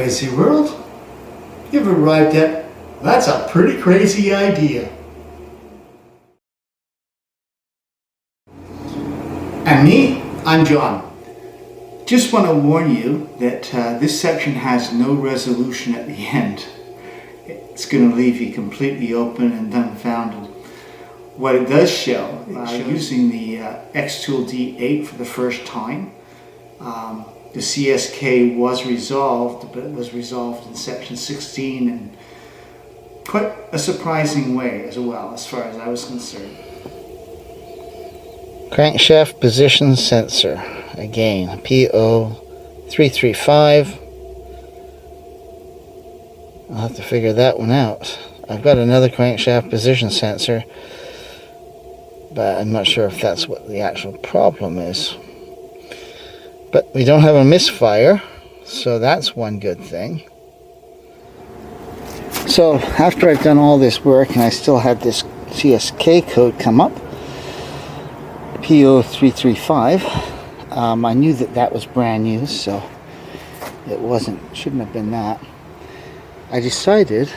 crazy world. You've arrived at, that's a pretty crazy idea. And me, I'm John. Just want to warn you that this section has no resolution at the end. It's going to leave you completely open and dumbfounded. What it does show, using the X-Tool D8 for the first time, the CSK was resolved, but it was resolved in section 16 in quite a surprising way as well, as far as I was concerned. Crankshaft position sensor, again, P0335. I'll have to figure that one out. I've got another crankshaft position sensor, but I'm not sure if that's what the actual problem is. But we don't have a misfire, so that's one good thing. So after I've done all this work and I still had this CSK code come up, P0335, I knew that that was brand new, so it shouldn't have been that. I decided,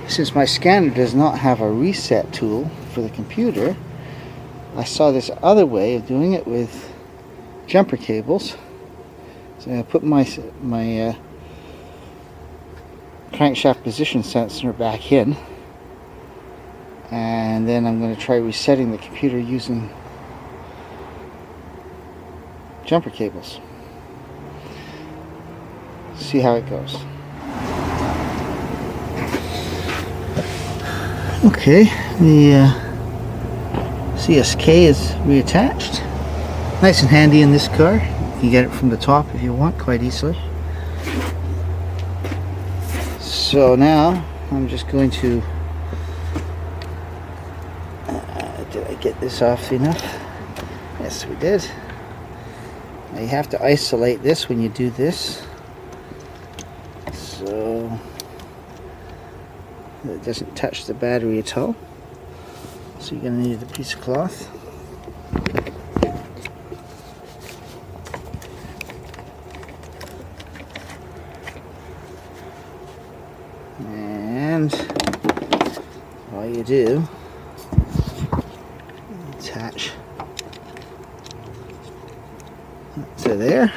since my scanner does not have a reset tool for the computer, I saw this other way of doing it with jumper cables. So I put my crankshaft position sensor back in, and then I'm going to try resetting the computer using jumper cables. See how it goes. Okay, the CSK is reattached. Nice and handy in this car. You can get it from the top if you want, quite easily. So now I'm just going to did I get this off enough? Yes, we did. Now you have to isolate this when you do this, so it doesn't touch the battery at all. So you're going to need a piece of cloth. And all you do, attach to there,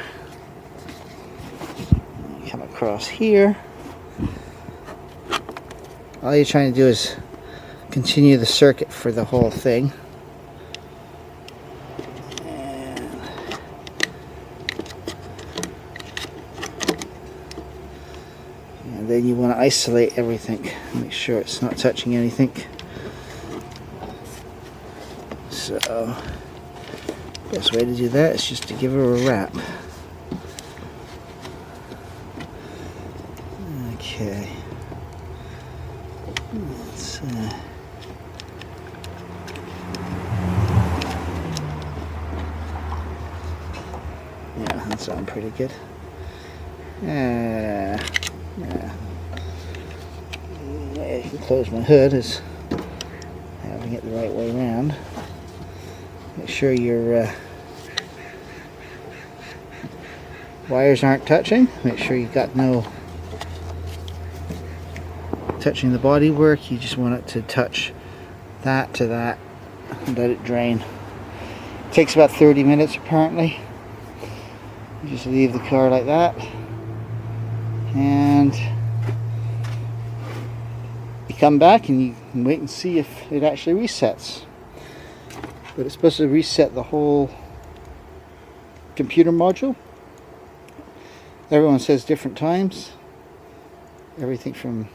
you come across here. All you're trying to do is continue the circuit for the whole thing. And then you want to isolate everything, make sure it's not touching anything. So, best way to do that is just to give her a wrap. Okay. Let's, yeah, that sounds pretty good. Yeah, I can close my hood is having it the right way around. Make sure your wires aren't touching. Make sure you've got no touching the body work. You just want it to touch that to that and let it drain. It takes about 30 minutes apparently. You just leave the car like that, and you come back and you can wait and see if it actually resets. But it's supposed to reset the whole computer module. Everyone says different times. Everything from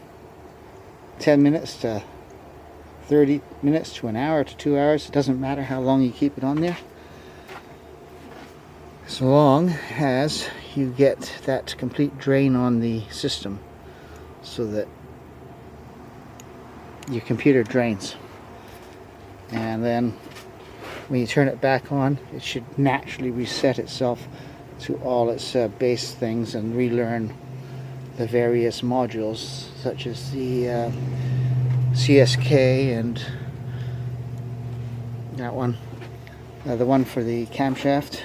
10 minutes to 30 minutes to an hour to 2 hours. It doesn't matter how long you keep it on there, as long as you get that complete drain on the system so that your computer drains. And then when you turn it back on, it should naturally reset itself to all its base things and relearn the various modules, such as the CSK and that one, the one for the camshaft.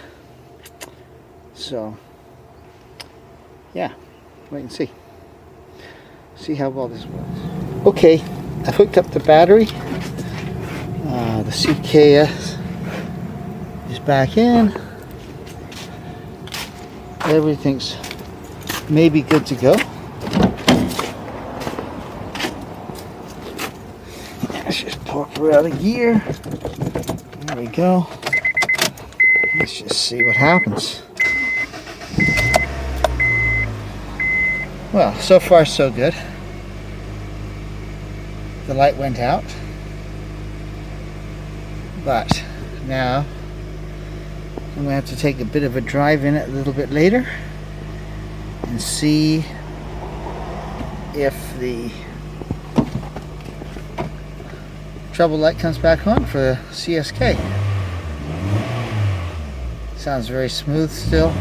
So yeah, wait and see. See how well this works. Okay, I've hooked up the battery. The CKS is back in. Everything's maybe good to go. Let's just pop her out of gear. There we go. Let's just see what happens. Well, so far so good. The light went out. But now I'm going to have to take a bit of a drive in it a little bit later and see if the trouble light comes back on for the CSK. Sounds very smooth still.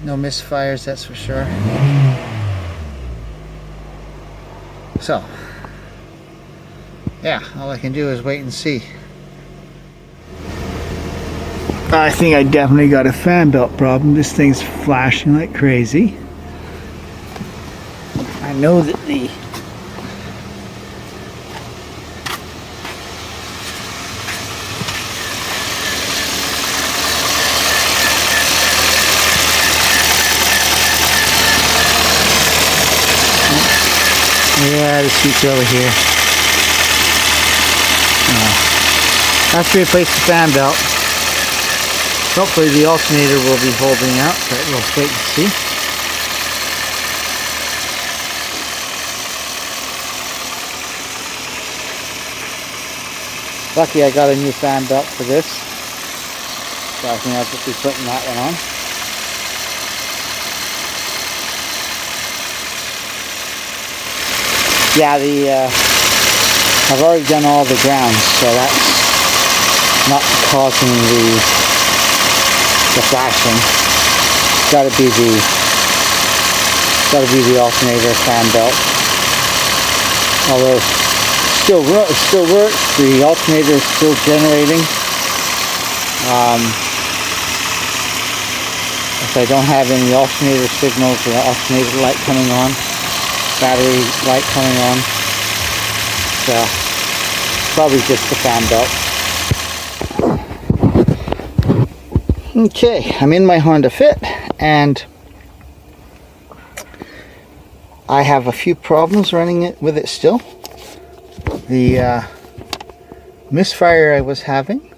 No misfires, that's for sure. So, yeah, all I can do is wait and see. I think I definitely got a fan belt problem. This thing's flashing like crazy. I know that the yeah, the seat's over here. Have to replace the fan belt. Hopefully the alternator will be holding out, but we'll wait and see. Lucky I got a new fan belt for this, so I think I'll just be putting that one on. Yeah, I've already done all the grounds, so that's not causing the flashing. Gotta be the alternator fan belt. Although it still works. The alternator is still generating. If I don't have any alternator signals or alternator light coming on, battery light coming on, so probably just the fan belt. Okay, I'm in my Honda Fit and I have a few problems running it with it still. The misfire I was having,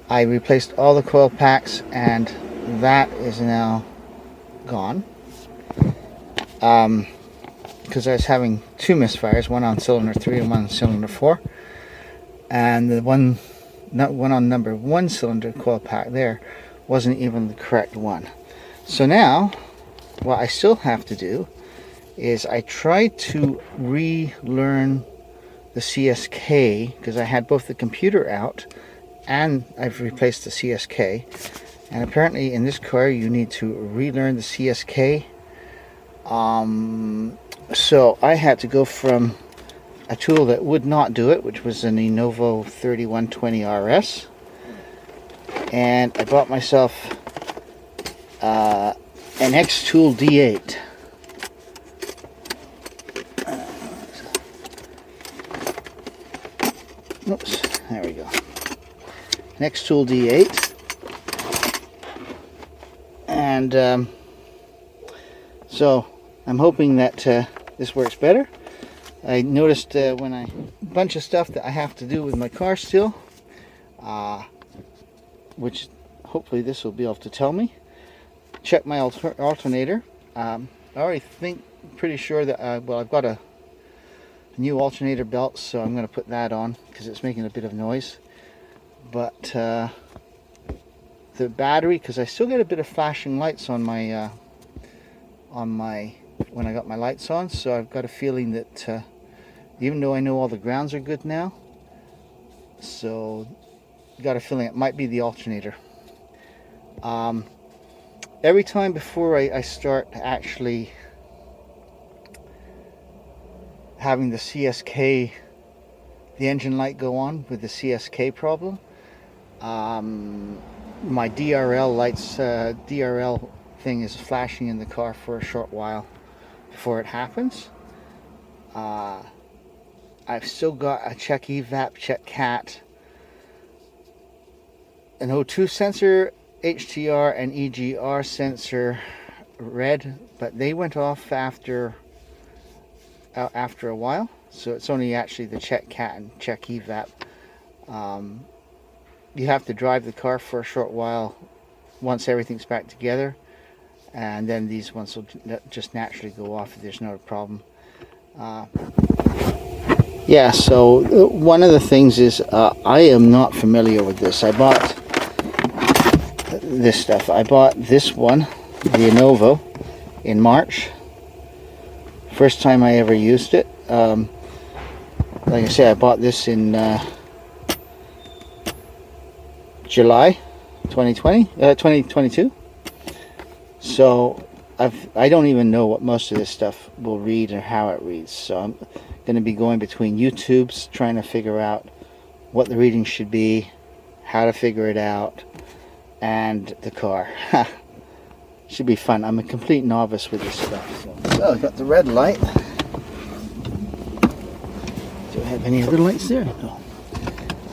I replaced all the coil packs and that is now gone. Because I was having two misfires, one on cylinder 3 and one on cylinder 4, and the one on number 1 cylinder coil pack there wasn't even the correct one. So now what I still have to do is I tried to relearn the CSK, because I had both the computer out and I've replaced the CSK, and apparently in this car you need to relearn the CSK. So I had to go from a tool that would not do it, which was an Auuh 3120 RS, and I bought myself an X Tool D8. Oops, there we go. An X Tool D8, and so I'm hoping that this works better. I noticed when a bunch of stuff that I have to do with my car still, which hopefully this will be able to tell me. Check my alternator. I already pretty sure that well, I've got a new alternator belt, so I'm going to put that on because it's making a bit of noise. But the battery, because I still get a bit of flashing lights on my when I got my lights on, so I've got a feeling that even though I know all the grounds are good now, so got a feeling it might be the alternator. Every time before I start actually having the CSK, the engine light go on with the CSK problem, my DRL lights, DRL thing is flashing in the car for a short while before it happens. I've still got a check evap, check cat, an O2 sensor, HTR and EGR sensor red, but they went off after a while, so it's only actually the check cat and check evap. You have to drive the car for a short while once everything's back together, and then these ones will just naturally go off if there's not a problem. Yeah, so one of the things is I am not familiar with this. I bought this stuff. I bought this one, the Auuh, in March. First time I ever used it. Like I say, I bought this in July 2022. So I don't even know what most of this stuff will read or how it reads. So I'm going to be going between YouTubes trying to figure out what the reading should be, how to figure it out, and the car. Should be fun. I'm a complete novice with this stuff. So I've got the red light. Do I have any other lights there? No.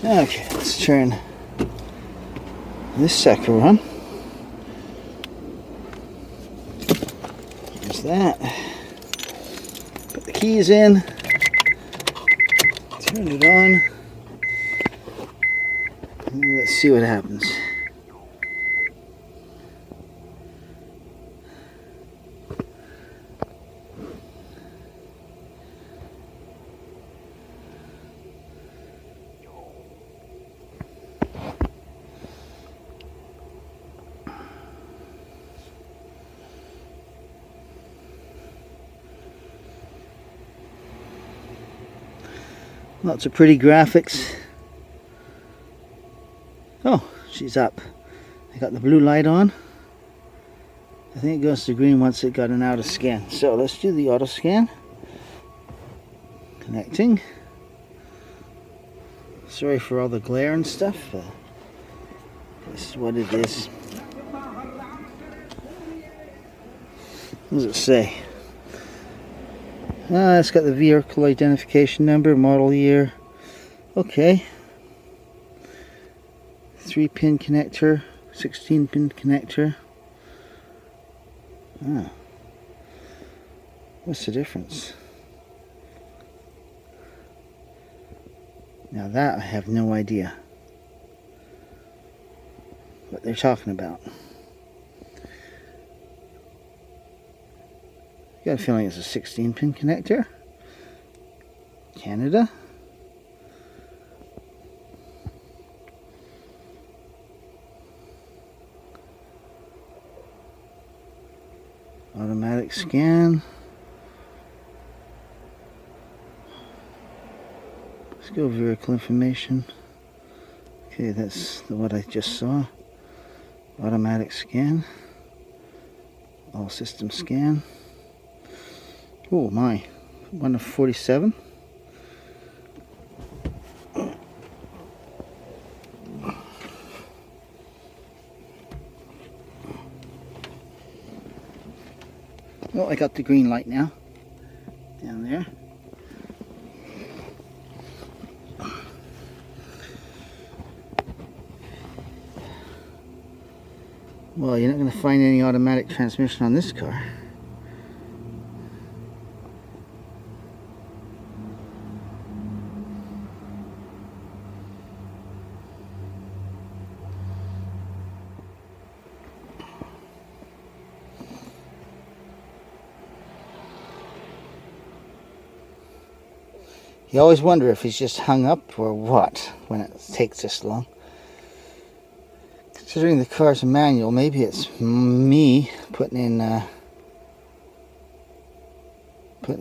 Okay, let's turn this sucker on. There's that. Put the keys in. Turn it on. And let's see what happens. Lots of pretty graphics. Oh, she's up. I got the blue light on. I think it goes to green once it got an auto scan. So let's do the auto scan. Connecting. Sorry for all the glare and stuff. This is what it is. What does it say? It's got the vehicle identification number, model year. Okay. 3-pin connector, 16-pin connector. What's the difference? Now that I have no idea what they're talking about. Got a feeling it's a 16-pin connector. Canada. Automatic scan. Let's go vehicle information. Okay, that's what I just saw. Automatic scan. All system scan. Oh my, 1 of 47. Oh, I got the green light now. Down there. Well, you're not going to find any automatic transmission on this car. You always wonder if he's just hung up or what when it takes this long. Considering the car's a manual, maybe it's me putting in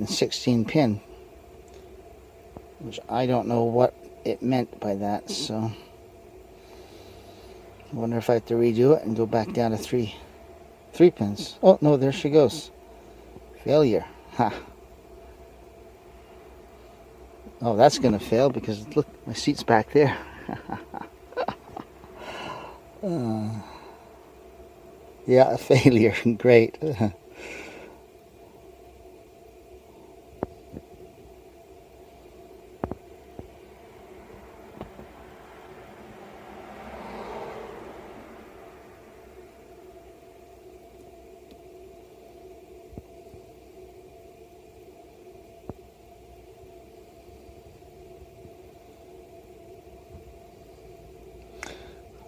16 pin, which I don't know what it meant by that. So I wonder if I have to redo it and go back down to three pins. Oh no, there she goes. Failure. Ha. Oh, that's going to fail because look, my seat's back there. Yeah, a failure. Great.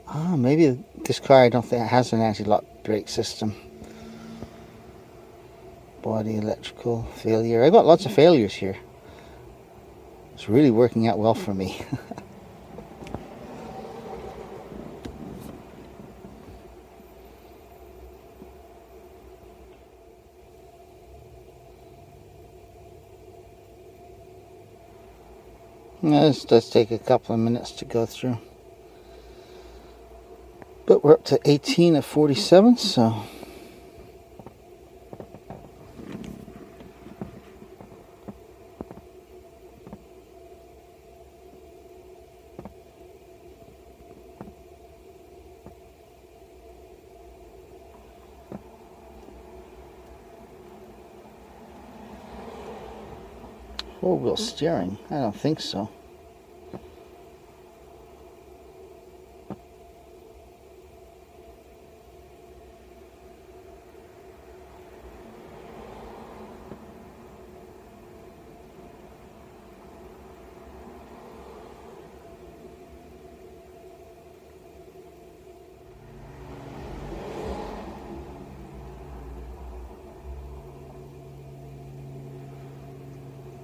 Oh, maybe this car, I don't think it has an anti-lock brake system. Body electrical failure. I got lots of failures here. It's really working out well for me. This does take a couple of minutes to go through. But we're up to 18 of 47, so... Four-wheel steering? I don't think so.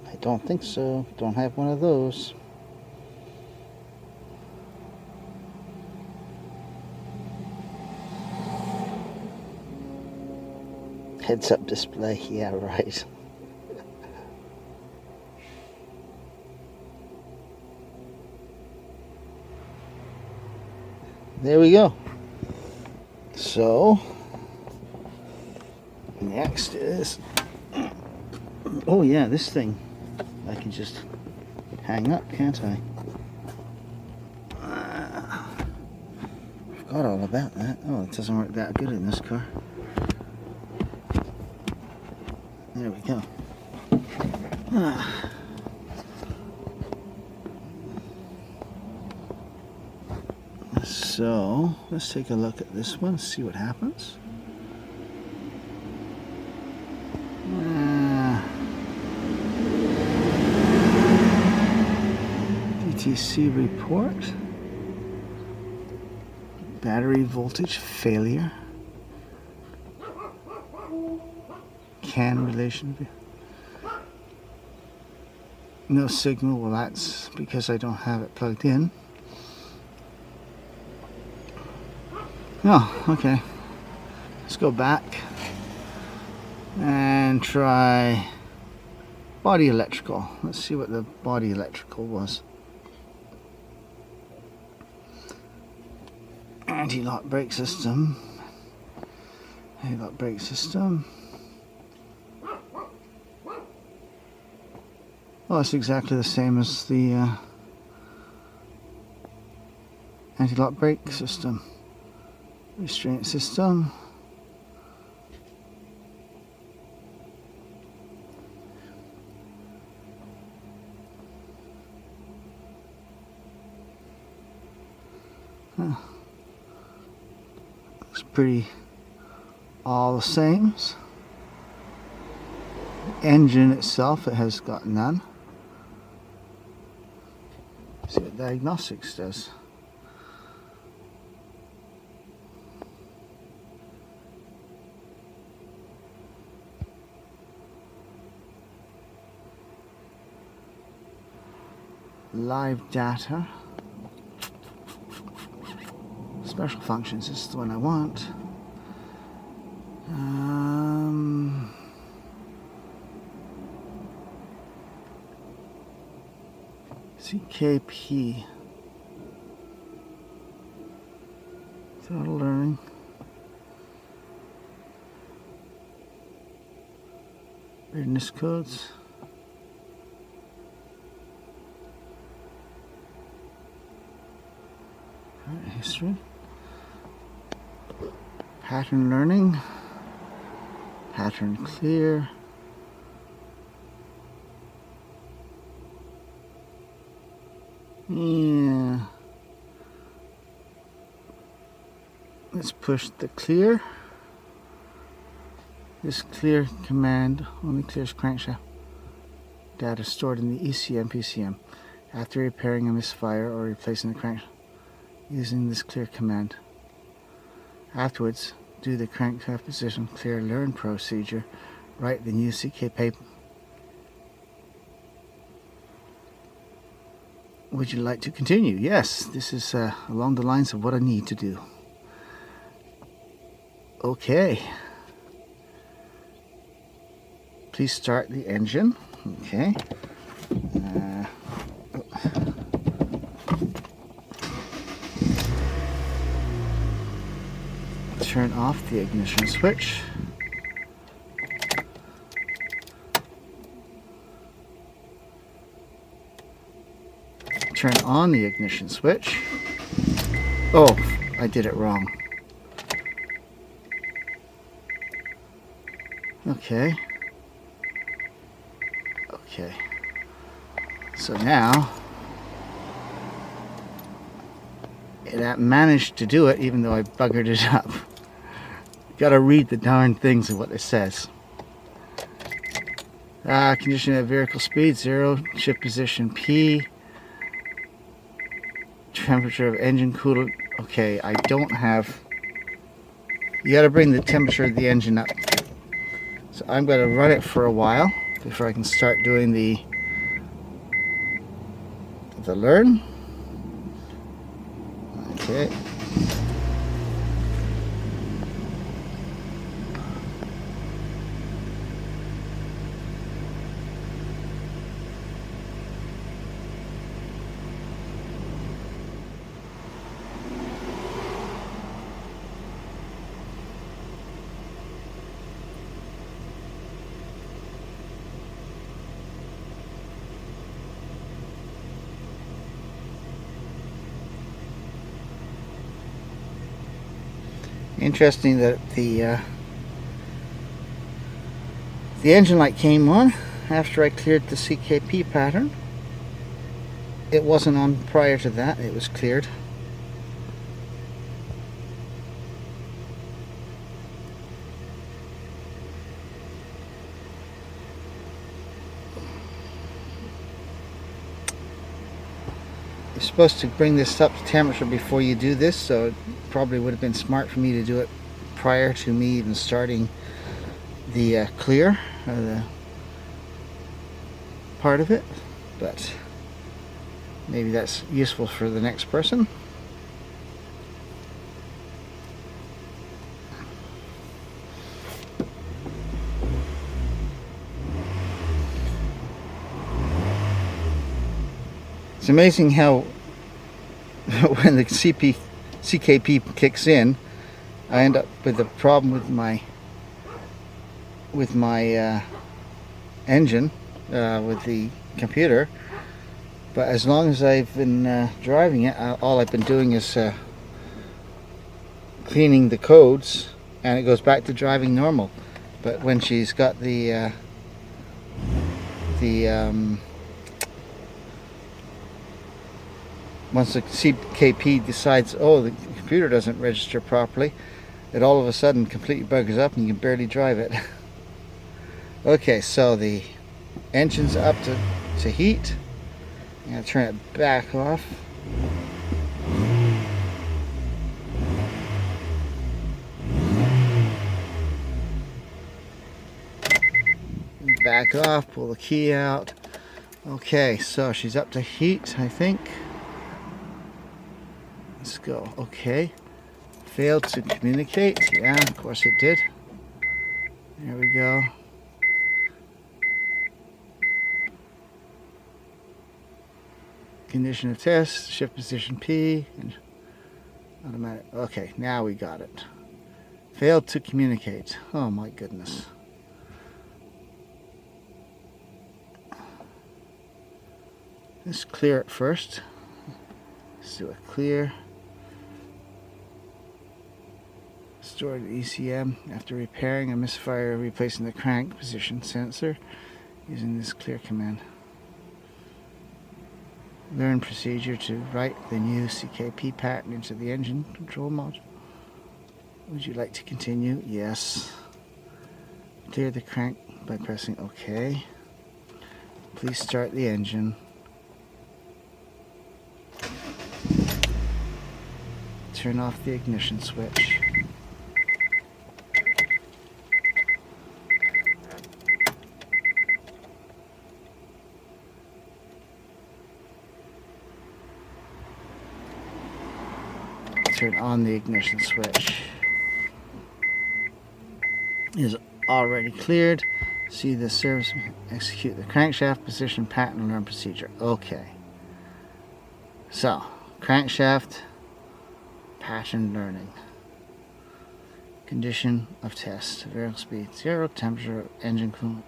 I don't think so. Don't have one of those. Heads-up display. Yeah, right. There we go. So, next is... Oh yeah, this thing. I can just hang up, can't I? Forgot all about that. Oh, it doesn't work that good in this car. There we go. So, let's take a look at this one, see what happens. DTC report. Battery voltage failure. CAN relation. No signal. Well, that's because I don't have it plugged in. Oh, okay. Let's go back and try body electrical. Let's see what the body electrical was. Anti-lock brake system. Anti-lock brake system. Oh, it's exactly the same as the anti-lock brake system. Restraint system. Huh. Looks pretty all the same. Engine itself, it has got none. See what diagnostics does. Live data. Special functions, this is the one I want. CKP. Throttle learning. Readiness codes. History. Pattern learning. Pattern clear. Yeah. Let's push the clear. This clear command only clears crankshaft data stored in the ECM PCM after repairing a misfire or replacing the crankshaft using this clear command. Afterwards, do the crankshaft position clear learn procedure. Write the new CKP. Would you like to continue? Yes, this is along the lines of what I need to do. Okay. Please start the engine. Okay. Turn off the ignition switch. Turn on the ignition switch. Oh, I did it wrong. Okay. Okay. So now, that managed to do it even though I buggered it up. Gotta read the darn things of what it says. Condition of vehicle speed 0, shift position P, temperature of engine coolant. Okay, I don't have. You gotta bring the temperature of the engine up. So I'm gonna run it for a while before I can start doing the learn. Okay. Interesting that the engine light came on after I cleared the CKP pattern. It wasn't on prior to that, it was cleared. You're supposed to bring this up to temperature before you do this, so it probably would have been smart for me to do it prior to me even starting the clear, the part of it, but maybe that's useful for the next person. It's amazing how when the CKP kicks in, I end up with a problem with my engine, with the computer. But as long as I've been driving it, all I've been doing is cleaning the codes, and it goes back to driving normal. But when she's got once the CKP decides, oh, the computer doesn't register properly, it all of a sudden completely buggers up and you can barely drive it. Okay, so the engine's up to heat. I'm going to turn it back off. Back off, pull the key out. Okay, so she's up to heat, I think. Let's go. Okay. Failed to communicate. Yeah, of course it did. There we go. Condition of test, shift position P, and automatic. Okay, now we got it. Failed to communicate. Oh my goodness. Let's clear it first. Let's do a clear. Restore the ECM after repairing a misfire, replacing the crank position sensor using this clear command. Learn procedure to write the new CKP pattern into the engine control module. Would you like to continue? Yes. Clear the crank by pressing OK. Please start the engine. Turn off the ignition switch. Turn on the ignition switch. It is already cleared. See the service. Execute the crankshaft position pattern, learn procedure. Okay. So, crankshaft pattern learning. Condition of test. Variable speed 0, temperature, engine coolant,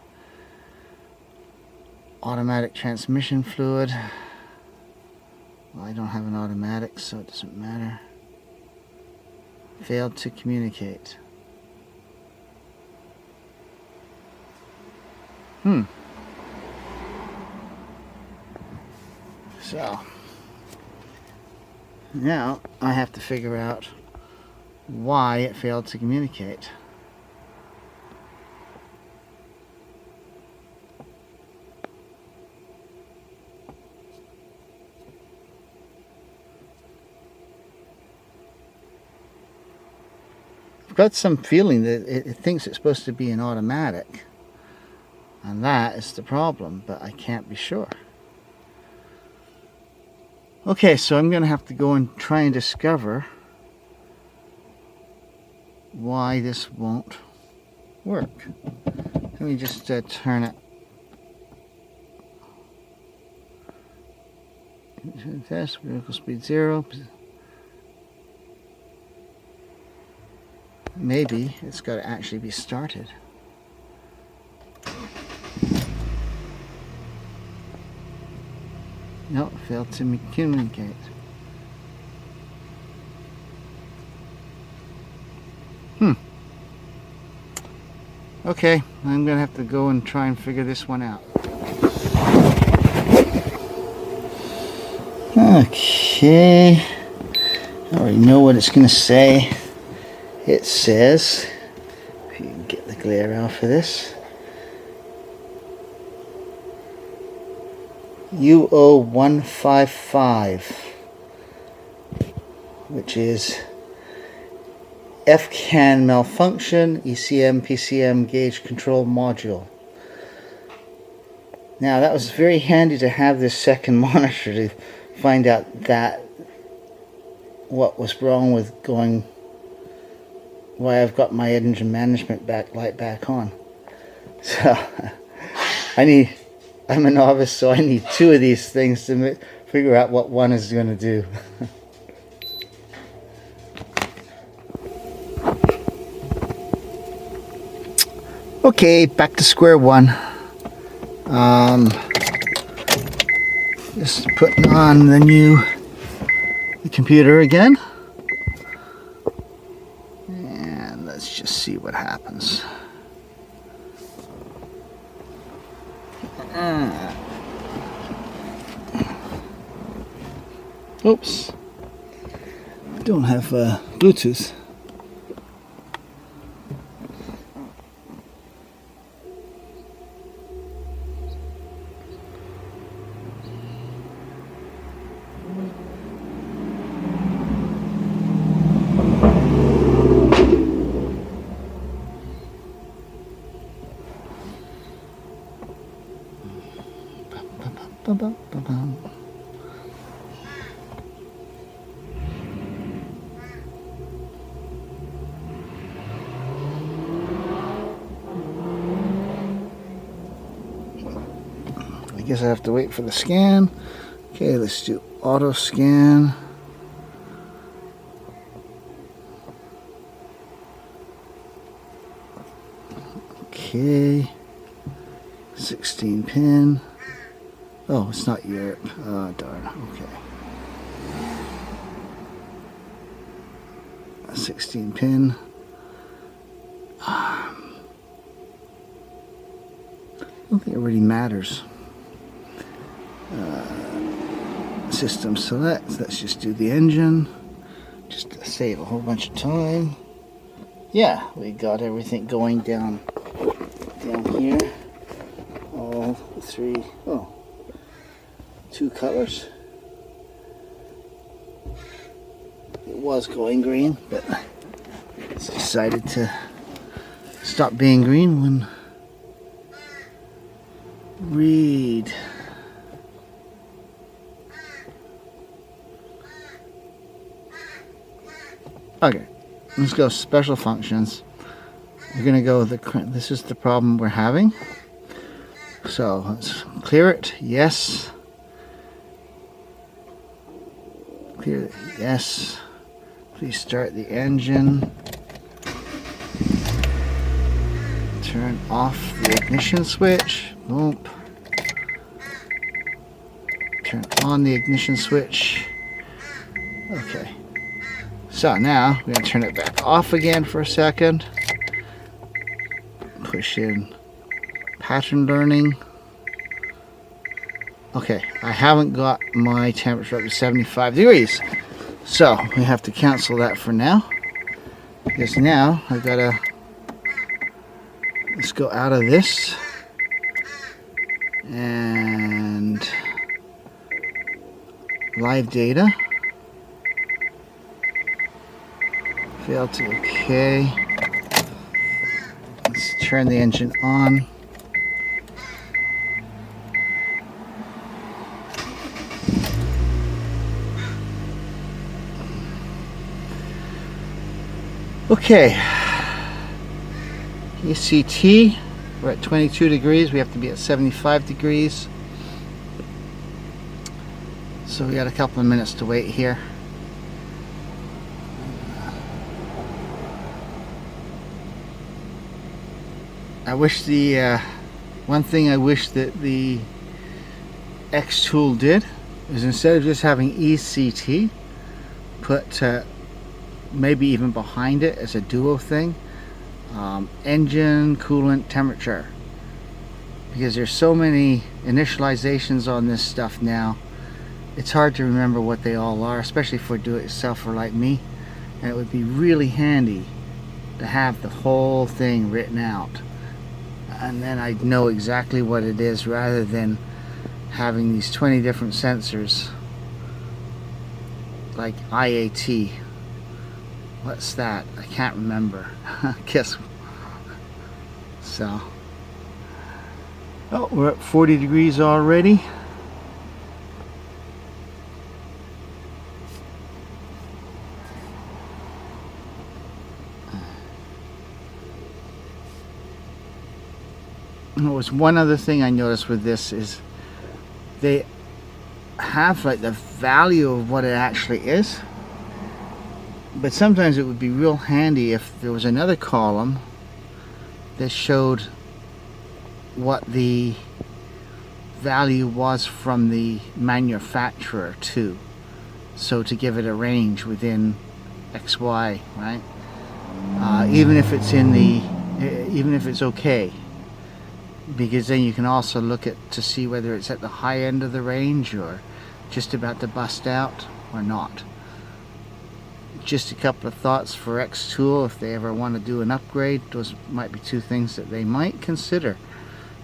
automatic transmission fluid. Well, I don't have an automatic, so it doesn't matter. Failed to communicate. So, now I have to figure out why it failed to communicate. I've got some feeling that it thinks it's supposed to be an automatic. And that is the problem, but I can't be sure. Okay, so I'm going to have to go and try and discover why this won't work. Let me just turn it. Test, vehicle speed 0. Maybe it's got to actually be started. No, failed to communicate. Okay, I'm going to have to go and try and figure this one out. Okay. I already know what it's going to say. It says, if you can get the glare off of this, Auuh which is FCAN malfunction, ECM PCM gauge control module. Now that was very handy to have this second monitor to find out that what was wrong with going, why I've got my engine management light back on. So I'm a novice, so I need two of these things to figure out what one is going to do. Okay, back to square one. Just putting on the computer again. And let's just see what happens. Oops. Don't have Bluetooth. I guess I have to wait for the scan. Okay, let's do auto scan. Okay, 16 pin. Oh, it's not Europe. Oh, darn. Okay. 16 pin. really matters. System select. Let's just do the engine, just to save a whole bunch of time. Yeah, we got everything going down here. All three, two colors. It was going green, but it's decided to stop being green when read. Okay, let's go special functions. We're gonna go with this is the problem we're having. So let's clear it. Yes. Clear it. Yes. Please start the engine. Turn off the ignition switch. Boom. Turn on the ignition switch. Okay. So now we're going to turn it back off again for a second. Push in pattern learning. Okay, I haven't got my temperature up to 75 degrees. So we have to cancel that for now. Because now I've got to, let's go out of this. And live data. Fail to OK. Let's turn the engine on. Okay. ECT, we're at 22 degrees. We have to be at 75 degrees. So we got a couple of minutes to wait here. I wish the one thing I wish that the X tool did is instead of just having ECT, put maybe even behind it as a duo thing, engine, coolant, temperature, because there's so many initializations on this stuff now. It's hard to remember what they all are, especially for do-it-yourselfer like me, and it would be really handy to have the whole thing written out. And then I'd know exactly what it is rather than having these 20 different sensors like IAT. What's that? I can't remember. Guess. So. Oh, we're at 40 degrees already. There was one other thing I noticed with this is they have like the value of what it actually is, but sometimes it would be real handy if there was another column that showed what the value was from the manufacturer too, so to give it a range within XY, right? Even if it's in the, even if it's okay, because then you can also look at to see whether it's at the high end of the range or just about to bust out or not. Just a couple of thoughts for X Tool if they ever want to do an upgrade. Those might be two things that they might consider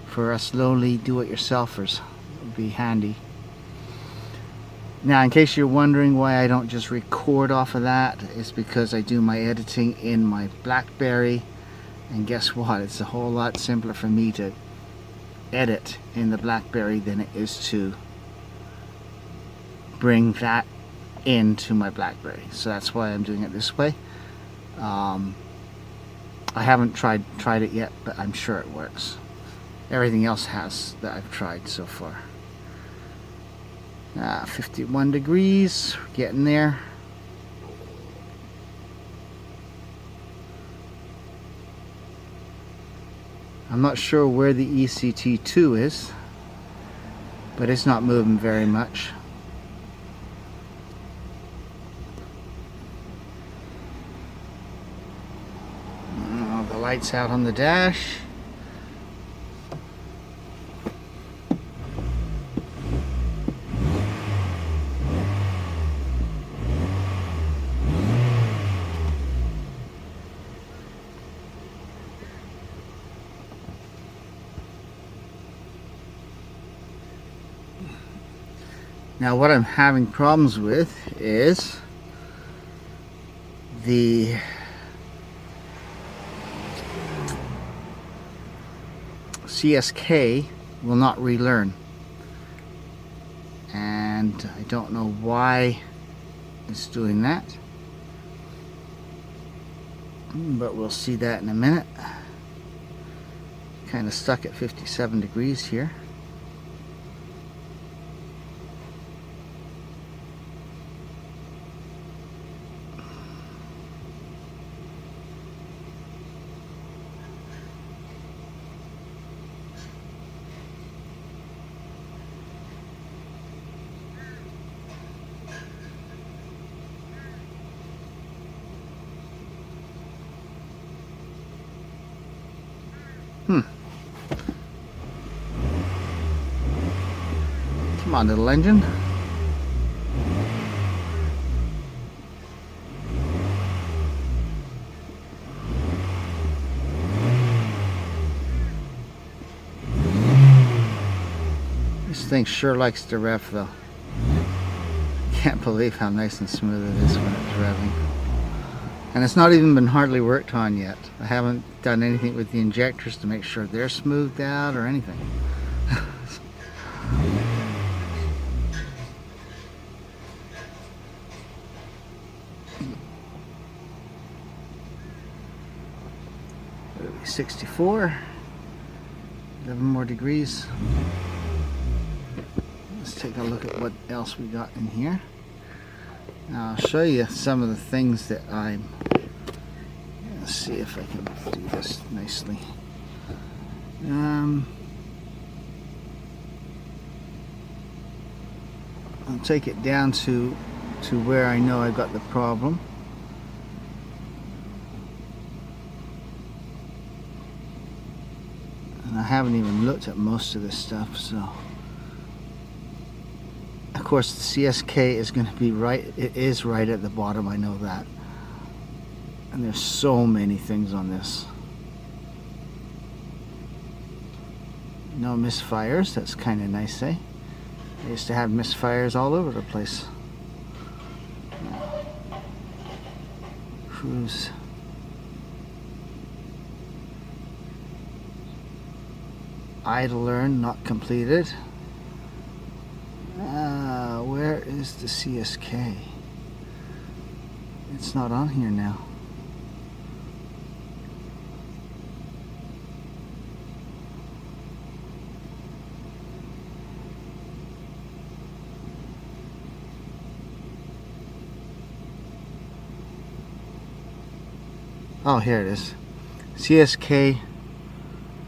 for us lowly do-it-yourselfers. It would be handy. Now, in case you're wondering why I don't just record off of that, it's because I do my editing in my BlackBerry, and guess what? It's a whole lot simpler for me to edit in the BlackBerry than it is to bring that into my BlackBerry. So that's why I'm doing it this way. I haven't tried it yet, but I'm sure it works. Everything else has that I've tried so far. 51 degrees, getting there. I'm not sure where the ECT2 is, but it's not moving very much. The lights out on the dash. Now what I'm having problems with is the CSK will not relearn, and I don't know why it's doing that, but we'll see that in a minute. Kind of stuck at 57 degrees here. Come on, little engine. This thing sure likes to rev though. Can't believe how nice and smooth it is when it's revving. And it's not even been hardly worked on yet. I haven't done anything with the injectors to make sure they're smoothed out or anything. 64, 11 more degrees. Let's take a look at what else we got in here. Now I'll show you some of the things that I'm, let's see if I can do this nicely. I'll take it down to where I know I got the problem. And I haven't even looked at most of this stuff, so of course the CSK is going to be right, it is right at the bottom, I know that. And there's so many things on this. No misfires, that's kind of nice, eh? I used to have misfires all over the place. Cruise. Idler not completed. Where is the CSK? It's not on here now. Oh, here it is. CSK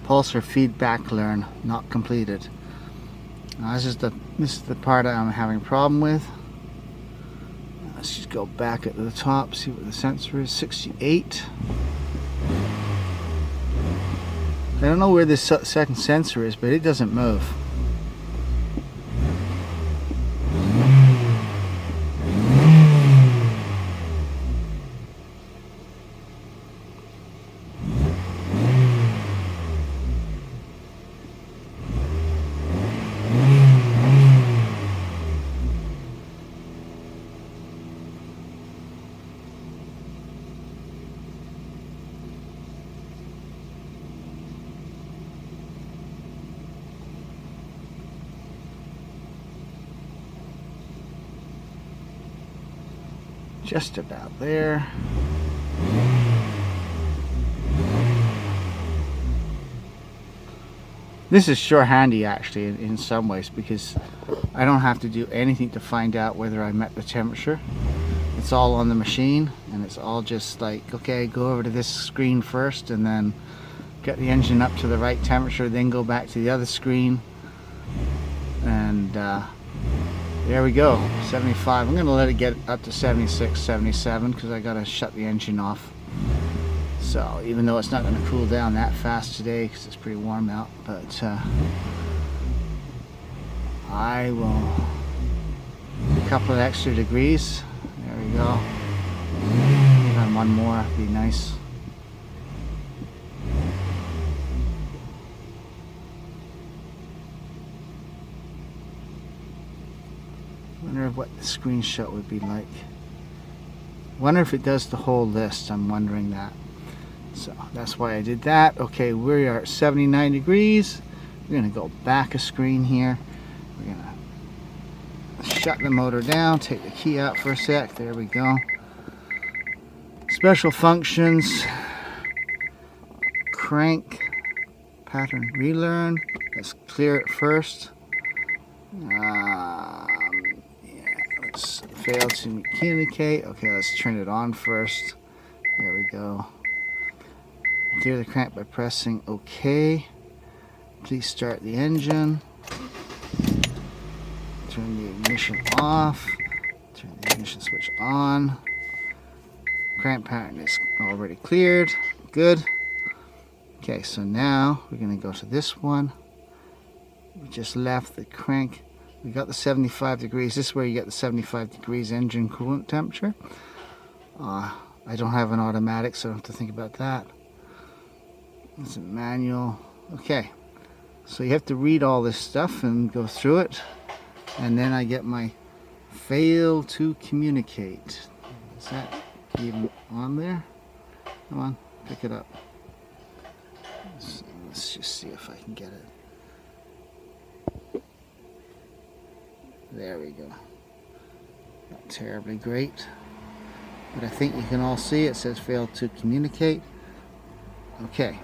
pulsar feedback learn not completed. Now this is the part I'm having a problem with. Let's just go back at the top, see what the sensor is. 68. I don't know where this second sensor is, but it doesn't move. Just about there. This is sure handy actually in some ways, because I don't have to do anything to find out whether I met the temperature. It's all on the machine, and it's all just like, okay, go over to this screen first and then get the engine up to the right temperature, then go back to the other screen, and there we go, 75. I'm going to let it get up to 76, 77 because I got to shut the engine off. So even though it's not going to cool down that fast today because it's pretty warm out, but I will, a couple of extra degrees. There we go. Even one more would be nice. what the screenshot would be like. Wonder if it does the whole list. I'm wondering that. So that's why I did that. Okay, we are at 79 degrees. We're going to go back a screen here. We're going to shut the motor down, take the key out for a sec. There we go. Special functions. Crank. Pattern relearn. Let's clear it first. Yeah, let's fail to communicate. Okay, let's turn it on first. There we go. Clear the crank by pressing OK. Please start the engine. Turn the ignition off. Turn the ignition switch on. Crank pattern is already cleared. Good. Okay, so now we're going to go to this one. We just left the crank. We got the 75 degrees. This is where you get the 75 degrees engine coolant temperature. I don't have an automatic, so I don't have to think about that. It's a manual. Okay, so you have to read all this stuff and go through it. And then I get my fail to communicate. Is that even on there? Come on, pick it up. Let's just see if I can get it. There we go. Not terribly great, but I think you can all see it says fail to communicate. Okay,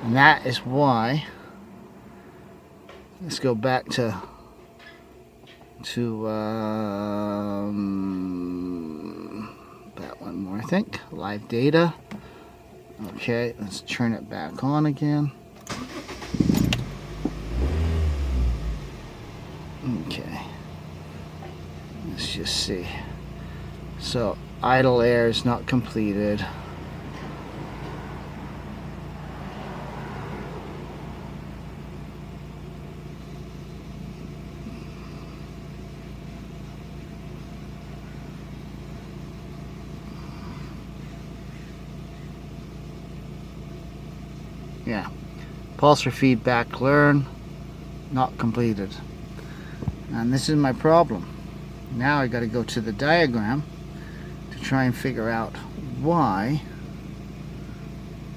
and that is why. Let's go back to that one more, I think. Live data. Okay, let's turn it back on again. Okay, let's just see. So idle air is not completed. Yeah, pulsar feedback learn not completed. And this is my problem. Now I got to go to the diagram to try and figure out why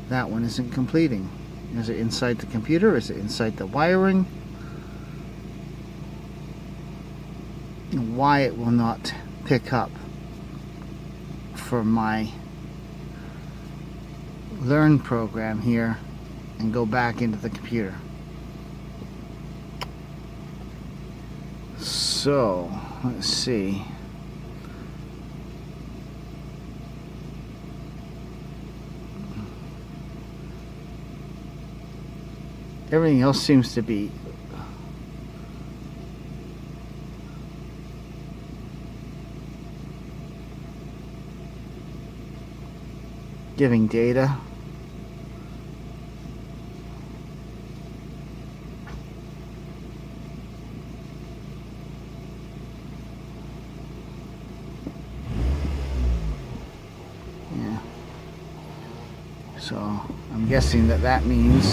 that one isn't completing. Is it inside the computer? Is it inside the wiring? And why it will not pick up for my learn program here and go back into the computer. So, let's see. Everything else seems to be giving data. So I'm guessing that that means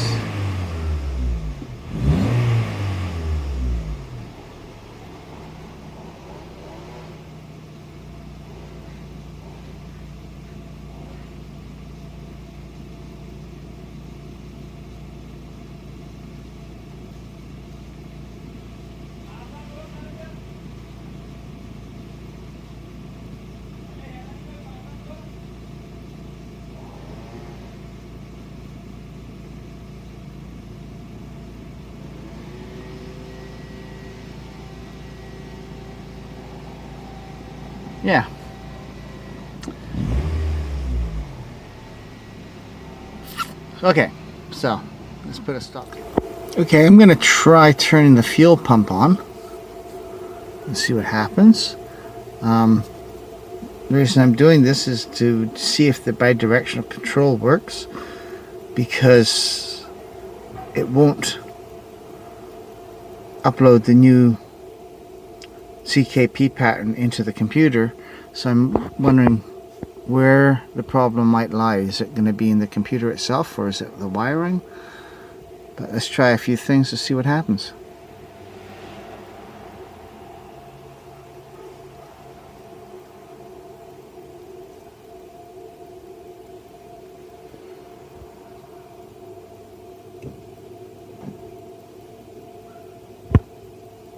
yeah. Okay, so let's put a stop. Okay, I'm gonna try turning the fuel pump on and see what happens. The reason I'm doing this is to see if the bidirectional control works, because it won't upload the new CKP pattern into the computer. So I'm wondering where the problem might lie. Is it going to be in the computer itself, or is it the wiring? But let's try a few things to see what happens.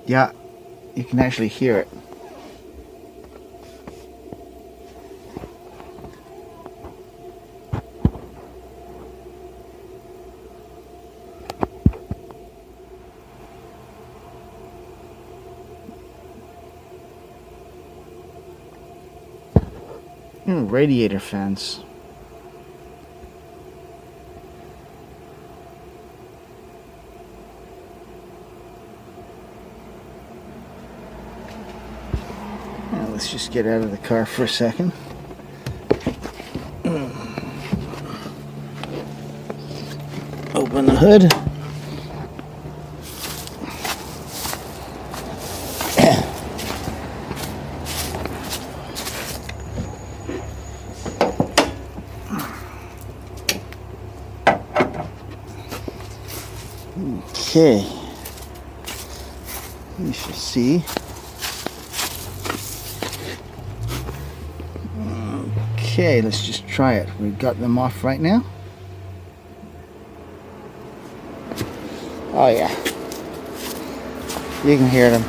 Yeah, you can actually hear it. Radiator fans. Now let's just get out of the car for a second. Open the hood. Okay, you should see. Okay, let's just try it. We've got them off right now. Oh yeah, you can hear them.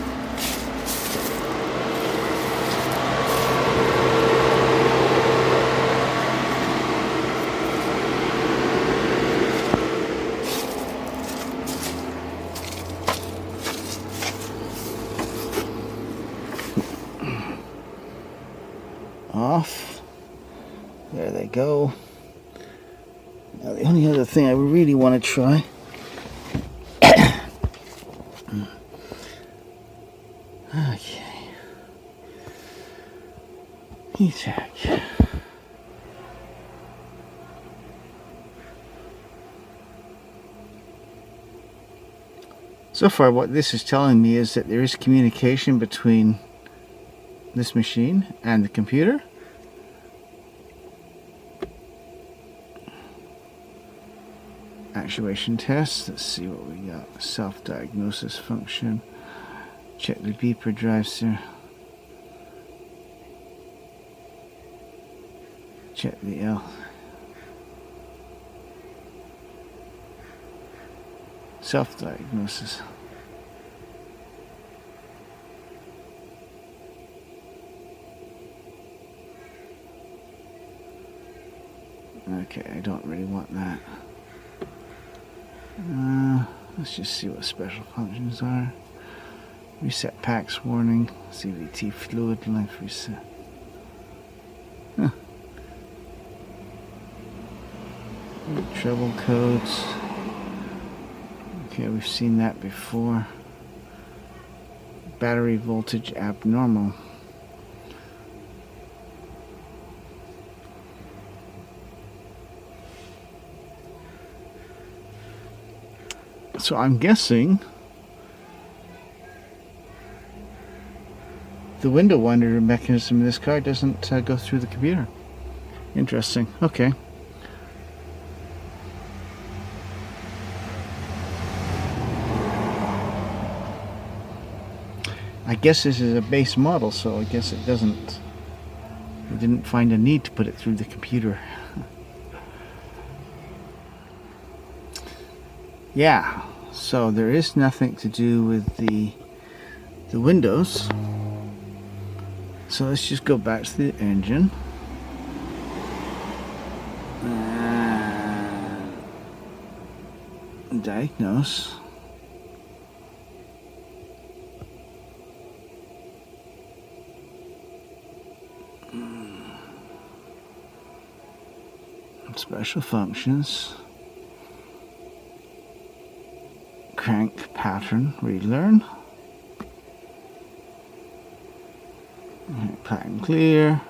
Off. There they go. Now the only other thing I really want to try okay. E-check. So far what this is telling me is that there is communication between this machine and the computer. Actuation test. Let's see what we got. Self-diagnosis function. Check the beeper drives there. Check the L. Self-diagnosis. Okay, I don't really want that. Let's just see what special functions are. Reset packs warning. CVT fluid life reset. Huh. Treble codes. Okay, we've seen that before. Battery voltage abnormal. So I'm guessing the window winder mechanism in this car doesn't go through the computer. Interesting. Okay. I guess this is a base model, so I guess it doesn't. I didn't find a need to put it through the computer. Yeah, so there is nothing to do with the windows. So let's just go back to the engine. And diagnose. Special functions. Crank pattern relearn. Pattern clear.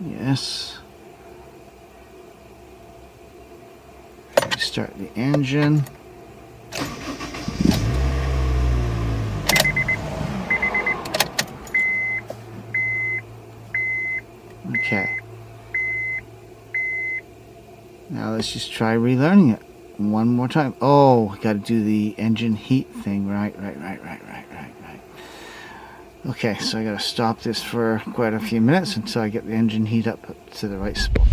Yes. Start the engine. Okay. Now Now let's just try relearning it one more time. Oh, I gotta do the engine heat thing. Right. Okay, so I gotta stop this for quite a few minutes until I get the engine heat up to the right spot.